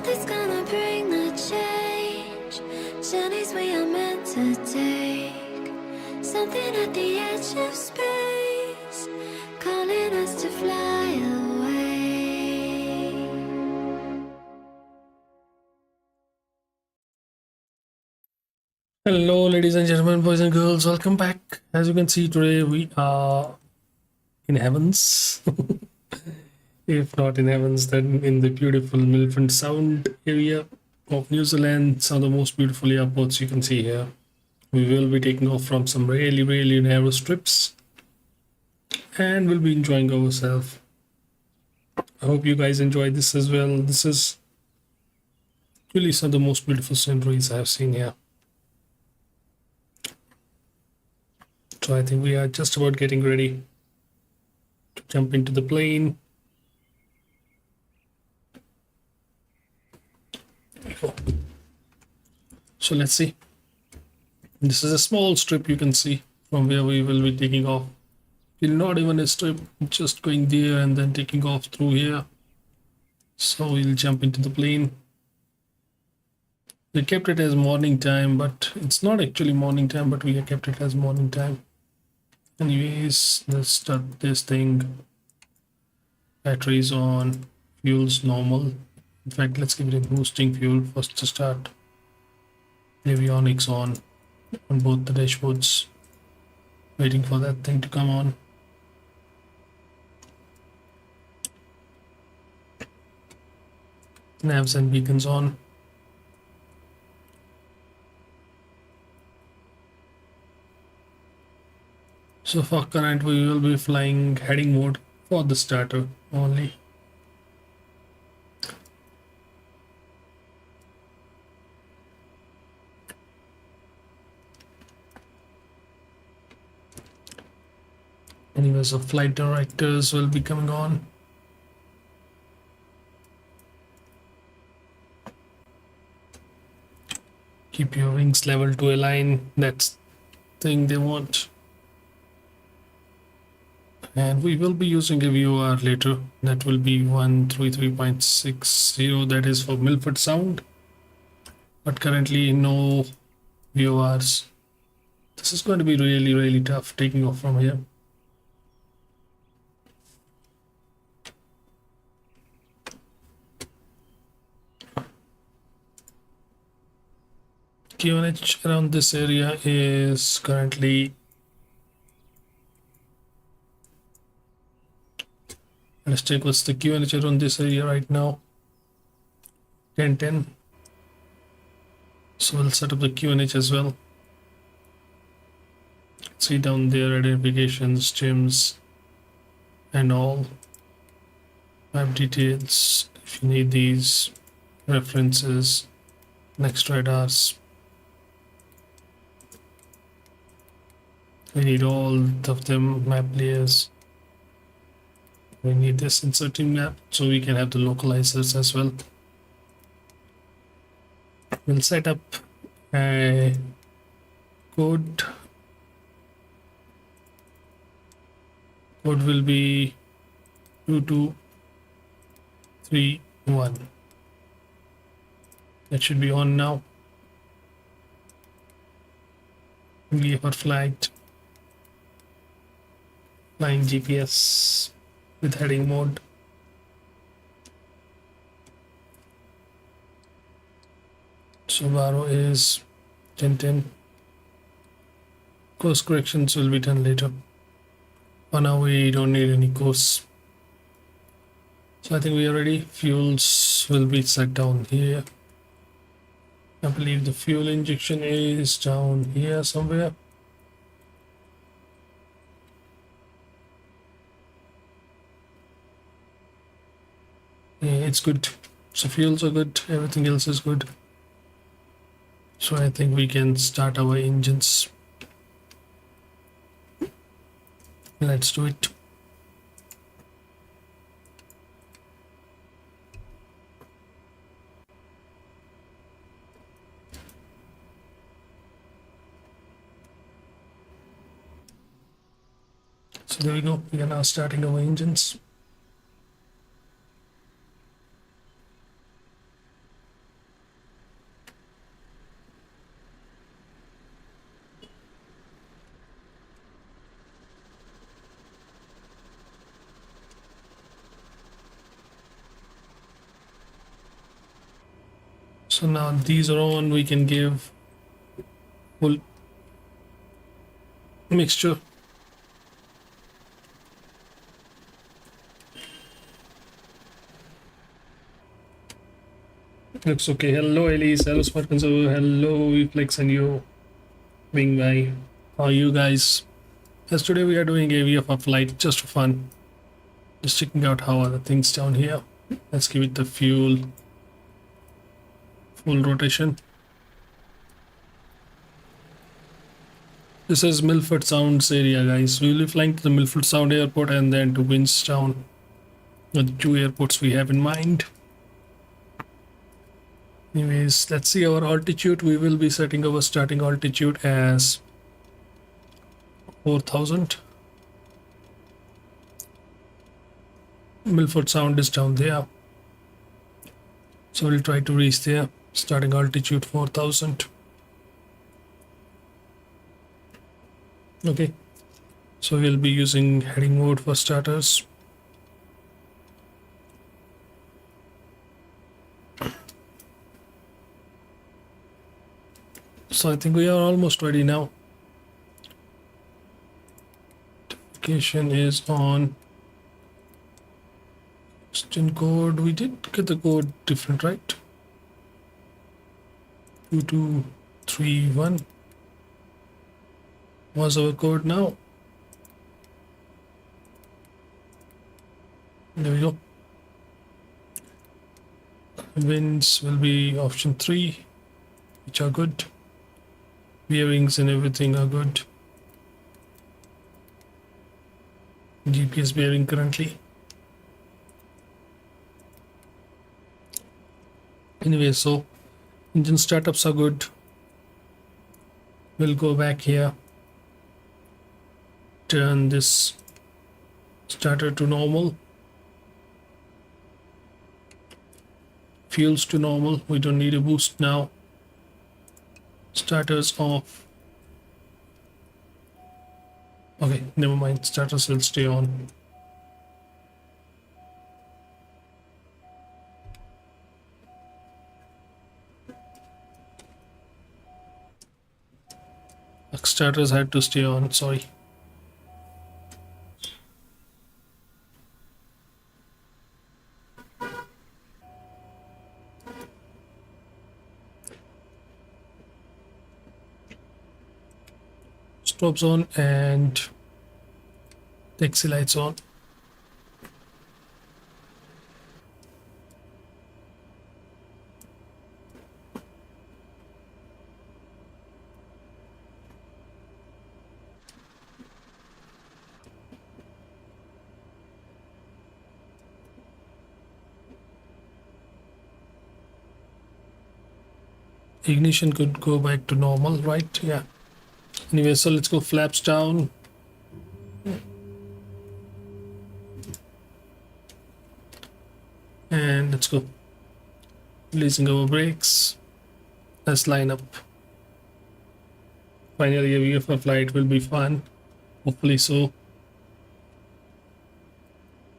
Something's gonna bring the change. Journeys we are meant to take. Something at the edge of space, calling us to fly away. Hello, ladies and gentlemen, boys and girls, welcome back. As you can see, today we are in heavens. If not in heavens, then in the beautiful Milford Sound area of New Zealand. Some of the most beautiful airports you can see here. We will be taking off from some really narrow strips and we'll be enjoying ourselves. I hope you guys enjoy this as well. This is really some of the most beautiful sceneries I've seen here. So I think we are just about getting ready to jump into the plane. There we go. So let's see. This is a small strip you can see from where we will be taking off. It's not even a strip, just going there and then taking off through here. So we'll jump into the plane. We kept it as morning time, but it's not actually morning time, but we have kept it as morning time. Anyways, let's start this thing. Batteries on, fuel's normal. In fact, let's give it a boosting fuel first to start. Avionics on both the dashboards. Waiting for that thing to come on. Navs and beacons on. So for current, we will be flying heading mode for the starter only. Anyways, the flight directors will be coming on. Keep your wings level to align. That's the thing they want. And we will be using a VFR later. That will be 133.60. That is for Milford Sound. But currently no VFRs. This is going to be really tough taking off from here. QNH around this area is currently, let's check what's the QNH around this area right now. 1010. So we'll set up the QNH as well. See down there identifications, gyms and all. Map details if you need these, references, next radars. We need all of them, map layers. We need this inserting map so we can have the localizers as well. We'll set up a code. Code will be 2231. That should be on now. VFR flagged. Flying GPS with heading mode. So Baro is 1010. Course corrections will be done later. For now we don't need any course. So I think we are ready. Fuels will be set down here. I believe the fuel injection is down here somewhere. Yeah, it's good. So fuels are good, everything else is good. So I think we can start our engines. Let's do it. So there we go. We are now starting our engines. So now these are on, we can give full mixture. Looks okay. Hello Elise, hello Smart Conserver, hello Reflex and you, Wing Guy. How are you guys? As today we are doing a VFR flight just for fun. Just checking out how are the things down here. Let's give it the full rotation. This is Milford Sounds area, guys. We will be flying to the Milford Sound airport and then to Queenstown. The two airports we have in mind. Anyways, let's see our altitude. We will be setting our starting altitude as 4,000. Milford Sound is down there. So we'll try to reach there. Starting altitude 4,000. Okay. So we'll be using heading mode for starters. So I think we are almost ready now. Notification is on. Question code, we did get the code different, right? 2231 was our code now. There we go. Winds will be option 3, which are good. Bearings and everything are good. GPS bearing currently. Anyway, so engine startups are good. We'll go back here. Turn this starter to normal. Fuels to normal. We don't need a boost now. Starters off. Okay, never mind. Starters will stay on. Starters had to stay on, sorry. Strobes on and taxi lights on. Ignition could go back to normal, right? Yeah. Anyway, so let's go flaps down. And let's go. Releasing our brakes. Let's line up. Finally, a VFR flight will be fun. Hopefully so.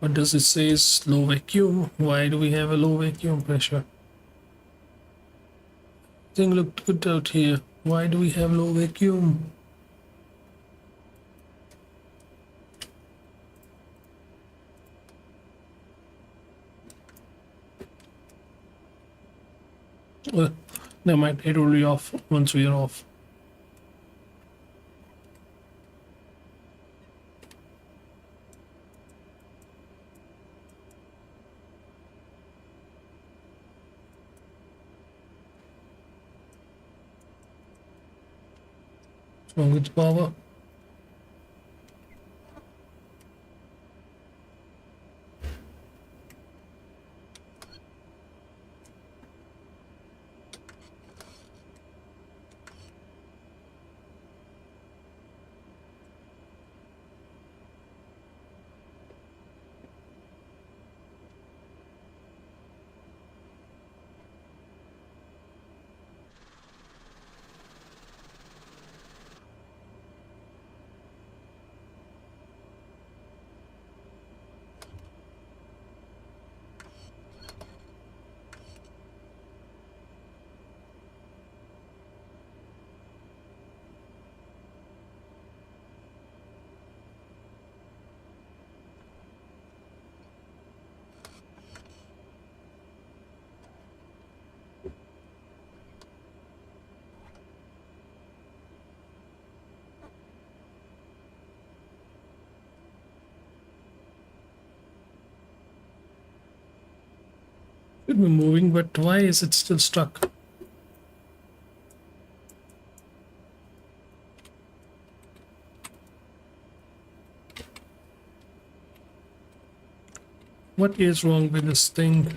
What does it say? Low vacuum. Why do we have a low vacuum pressure? Thing looked good out here. Why do we have low vacuum? Never mind, it will be off once we are off. What's wrong with the power? Should be moving, but why is it still stuck? What is wrong with this thing?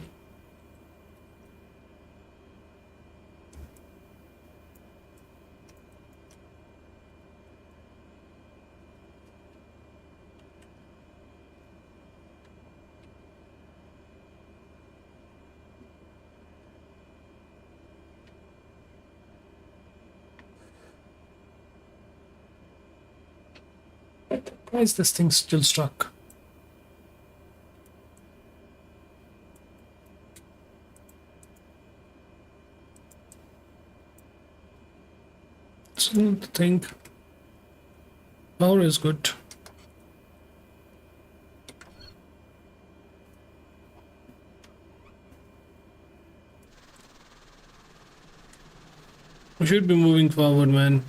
Why is this thing still stuck? So the thing. Power is good. We should be moving forward, man.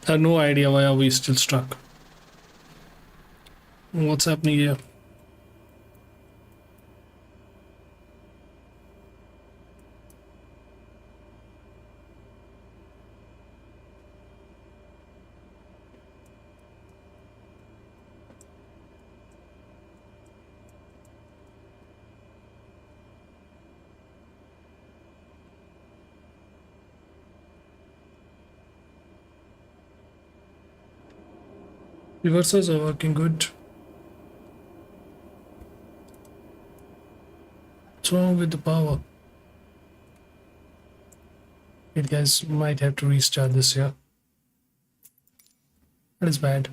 I have no idea why are we still stuck. What's happening here? Reversers are working good. What's wrong with the power? You guys might have to restart this here. That is bad.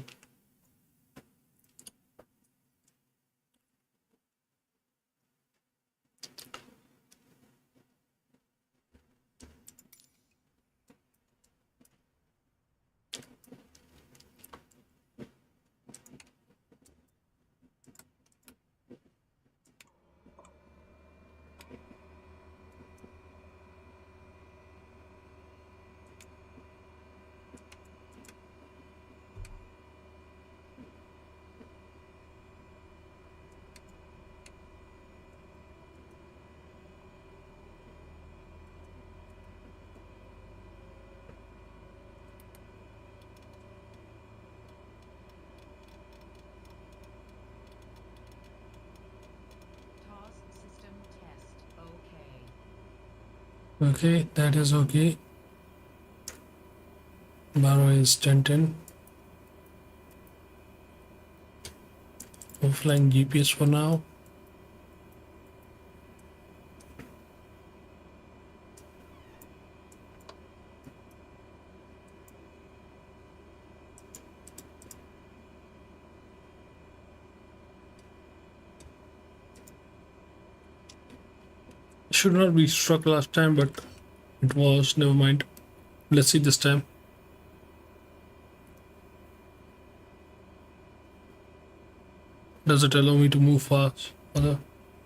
System test. Okay, that is okay. Barrow is 1010. Offline GPS for now. Should not be struck last time, but it was. Never mind. Let's see this time. Does it allow me to move fast further?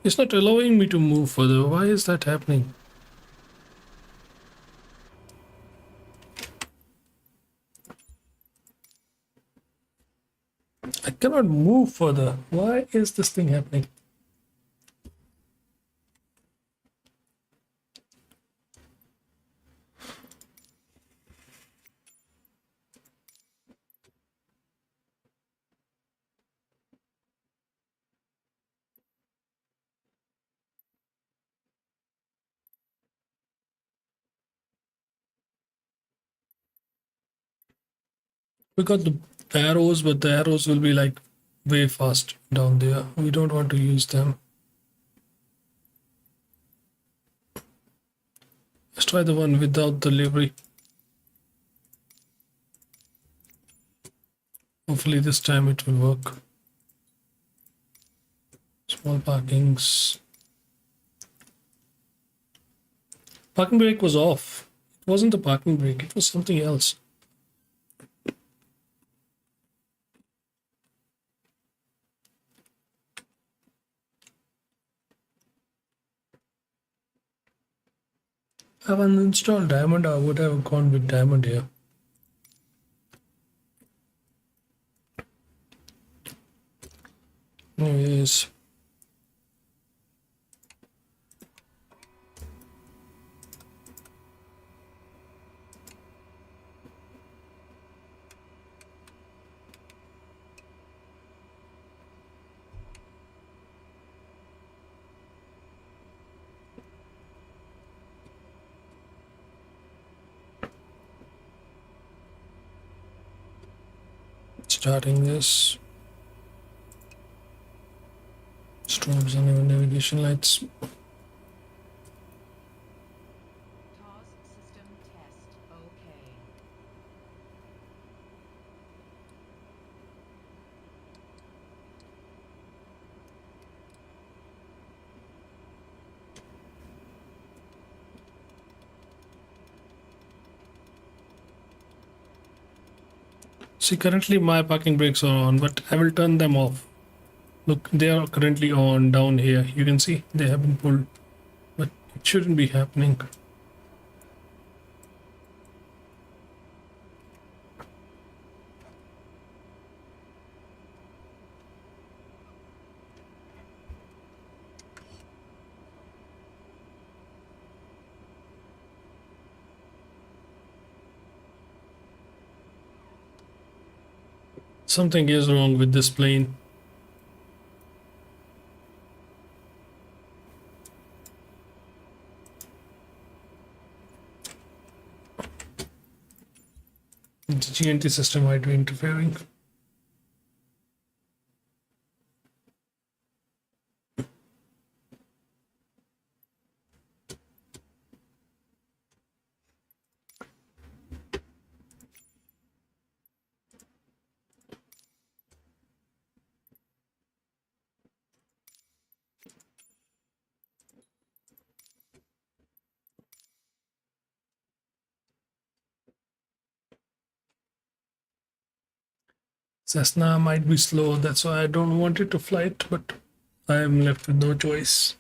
It's not allowing me to move further. Why is that happening? I cannot move further. Why is this thing happening? We got the arrows, but the arrows will be like way fast down there. We don't want to use them. Let's try the one without the livery. Hopefully this time it will work. Small parkings. Parking brake was off. It wasn't the parking brake, it was something else. I haven't installed Diamond. I would have gone with Diamond here. Anyways, starting this. Strobes and navigation lights. TOS system test. Okay. See, currently my parking brakes are on, but I will turn them off. Look, they are currently on down here. You can see they have been pulled, but it shouldn't be happening. Something is wrong with this plane. The GNT system might be interfering. Cessna might be slow, that's why I don't want it to fly it, but I am left with no choice.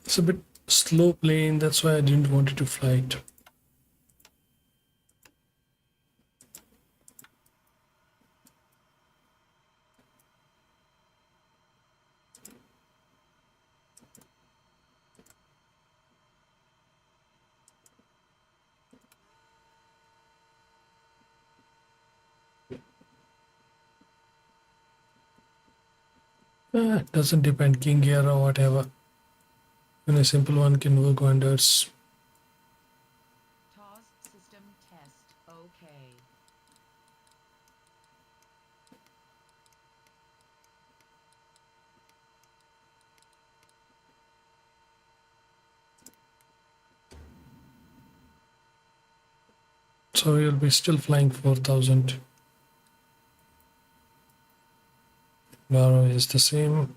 It's a bit slow plane, that's why I didn't want it to fly it. It doesn't depend king gear or whatever. Even a simple one can work wonders. TOS system test. Okay. So you'll be still flying 4,000. Barrow is the same.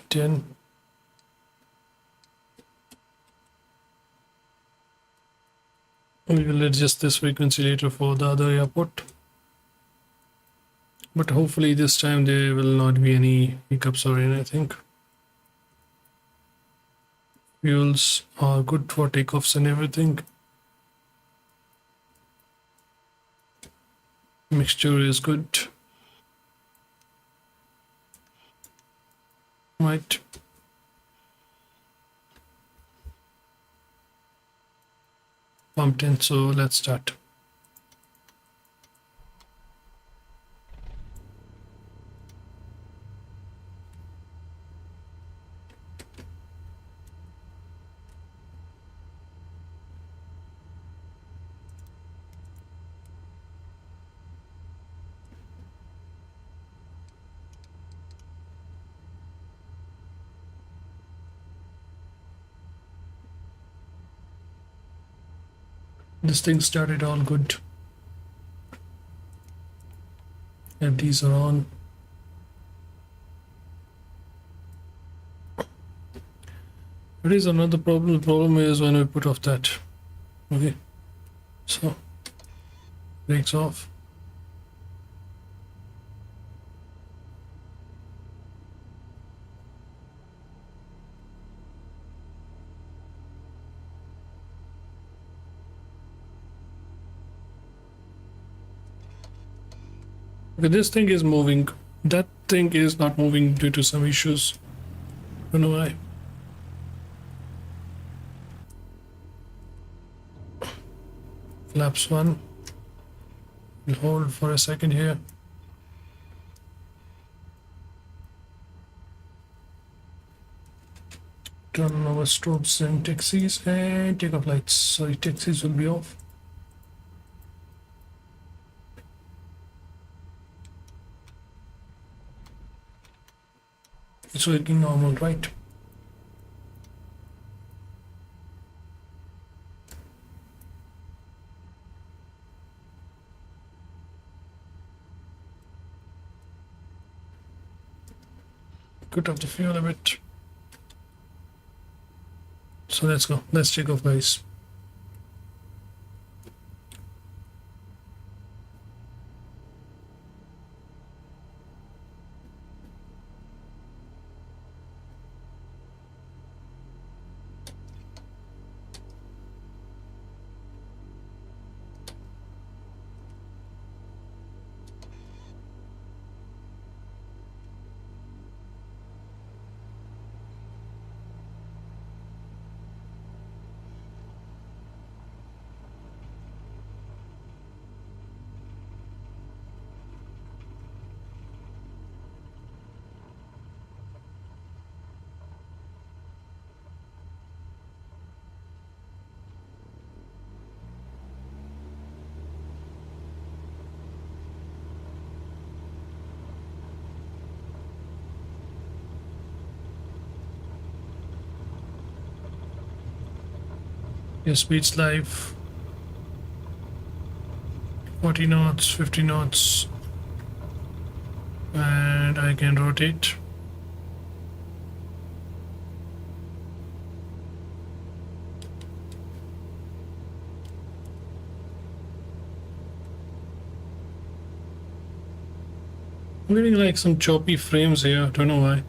10. We will adjust this frequency later for the other airport. But hopefully this time there will not be any hiccups or anything. Fuels are good for takeoffs and everything. Mixture is good. Right. Pumped in, so let's start. This thing started all good. FDs are on. There is another problem. The problem is when we put off that. Okay, so brakes off. Okay, this thing is moving. That thing is not moving due to some issues. Don't know why. Flaps one. We'll hold for a second here. Turn on our strobes and taxis and take off lights. Sorry, taxis will be off. It's working normal, right? Cut off the fuel a bit. So let's go. Let's take off, guys. Your speed's live. 40 knots, 50 knots. And I can rotate. I'm getting like some choppy frames here. Don't know why.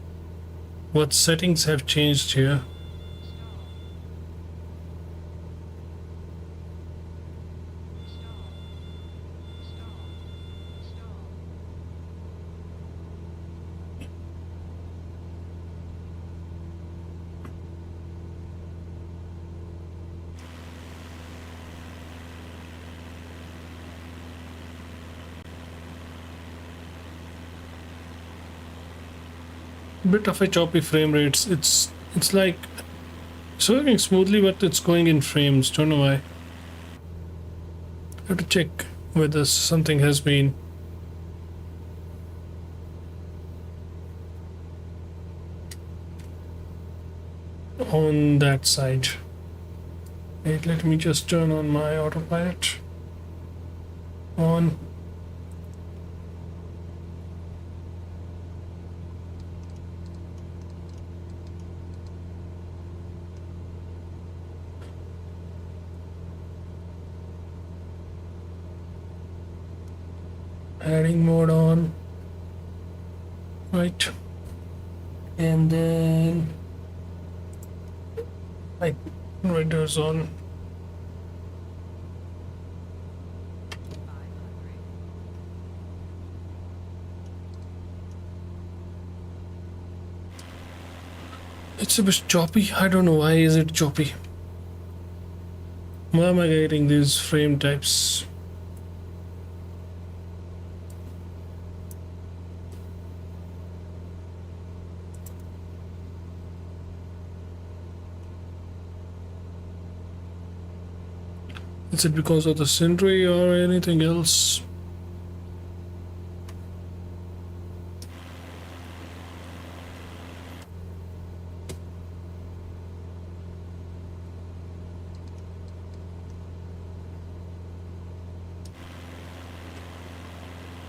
What settings have changed here? Bit of a choppy frame rates. It's like it's working smoothly, but it's going in frames. Don't know why. Have to check whether something has been on that side. Wait, let me just turn on my autopilot. On. Heading mode on, right, and then like radars on. 500. It's a bit choppy. I don't know why is it choppy. Why am I getting these frame types? Is it because of the scenery or anything else?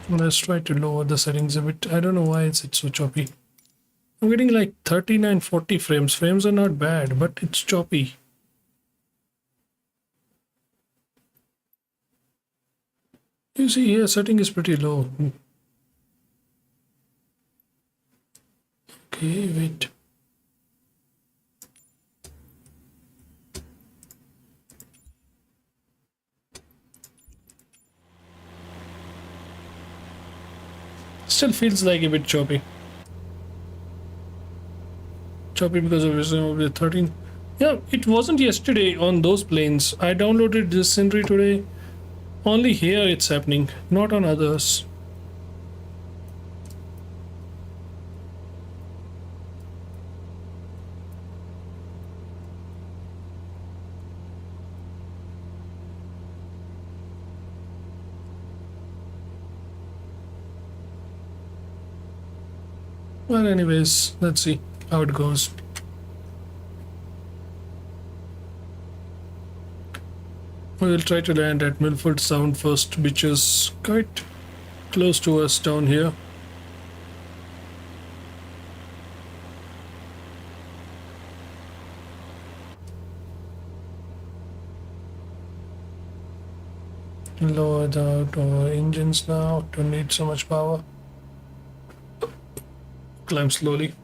Let's try to lower the settings a bit. I don't know why it's so choppy. I'm getting like 39, 40 frames. Frames are not bad, but it's choppy. You see here, setting is pretty low. Okay, wait. Still feels like a bit choppy. Choppy because of the 13. Yeah, it wasn't yesterday on those planes. I downloaded this scenery today. Only here it's happening, not on others. Well, anyways, let's see how it goes. We will try to land at Milford Sound first, which is quite close to us down here. Lower the engines now, don't need so much power. Climb slowly.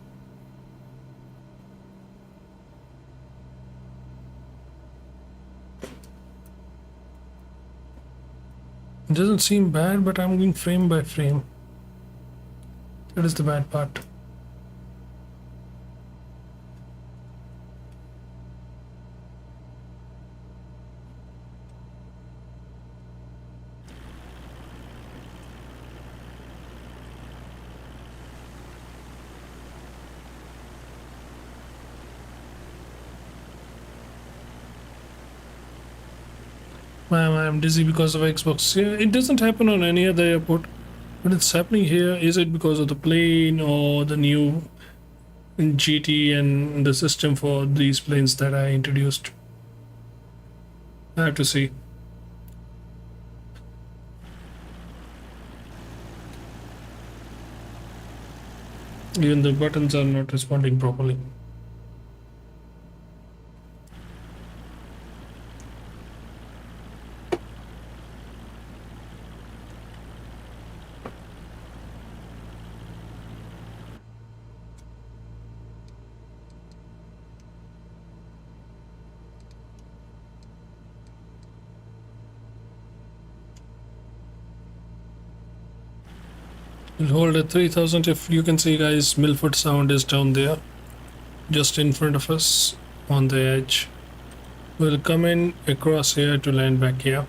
It doesn't seem bad, but I'm going frame by frame. That is the bad part. I'm dizzy because of Xbox. Yeah, it doesn't happen on any other airport, but it's happening here. Is it because of the plane or the new GT and the system for these planes that I introduced? I have to see. Even the buttons are not responding properly. We'll hold at 3000. If you can see, guys, Milford Sound is down there, just in front of us on the edge. We'll come in across here to land back here.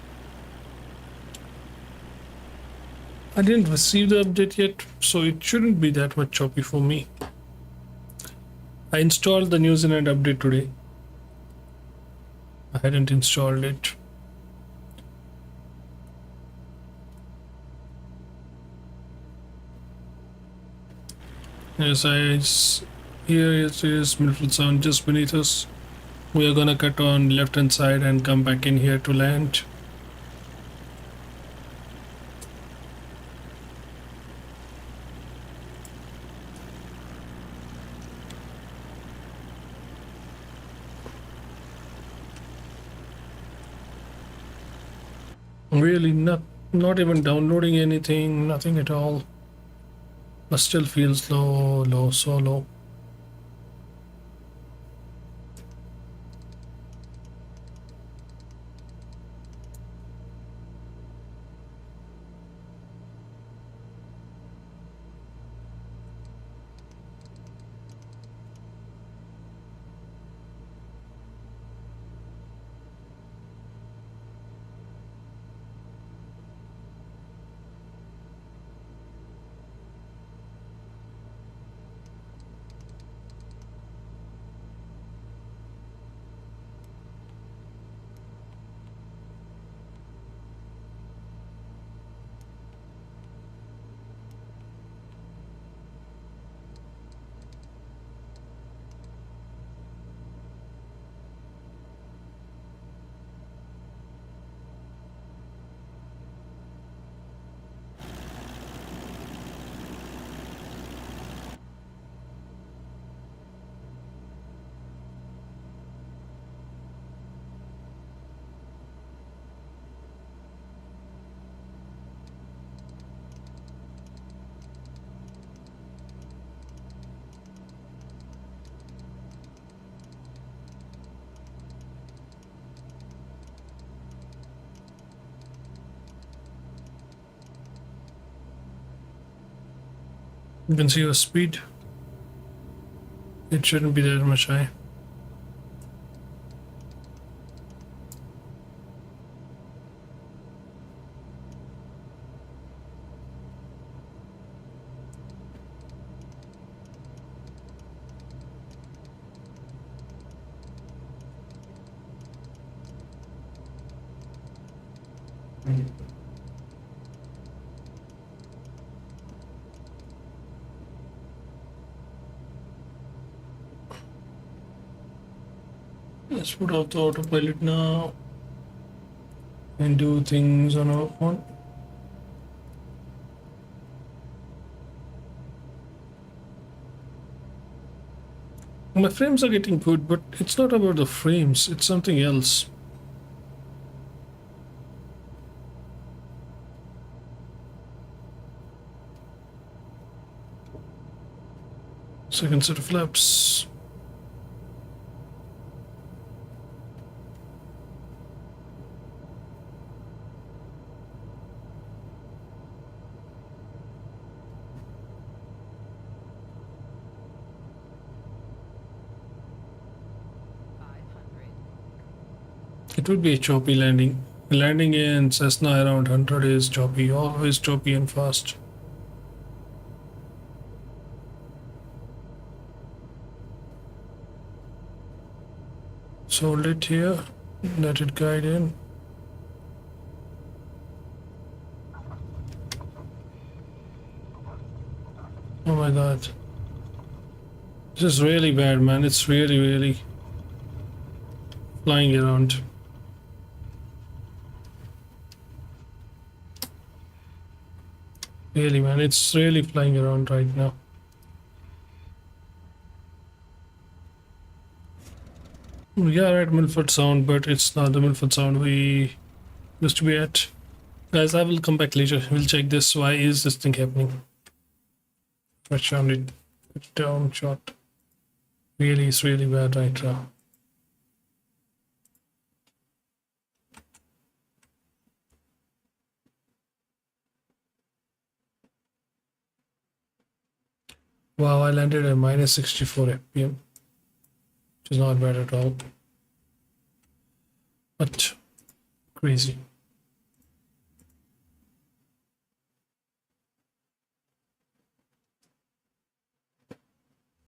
I didn't receive the update yet, so it shouldn't be that much choppy for me. I installed the New Zealand update today. I hadn't installed it. Yes, here it is, Milford Sound just beneath us. We are gonna cut on left hand side and come back in here to land. Really not even downloading anything, nothing at all. But still feels low, so low. You can see your speed. It shouldn't be that much high. Let's put off the autopilot now and do things on our own. My frames are getting good, but it's not about the frames, it's something else. Second set of flaps. It would be a choppy landing. Landing in Cessna around 100 is choppy, always choppy and fast. So hold it here, let it guide in. Oh my god. This is really bad, man. It's really flying around. Really, man, it's really flying around right now. We are at Milford Sound, but it's not the Milford Sound we used to be at. Guys, I will come back later. We'll check this. Why is this thing happening? Touch on it. Down shot. Really, it's really bad right now. Wow, I landed at minus 64 FPM, which is not bad at all, but crazy.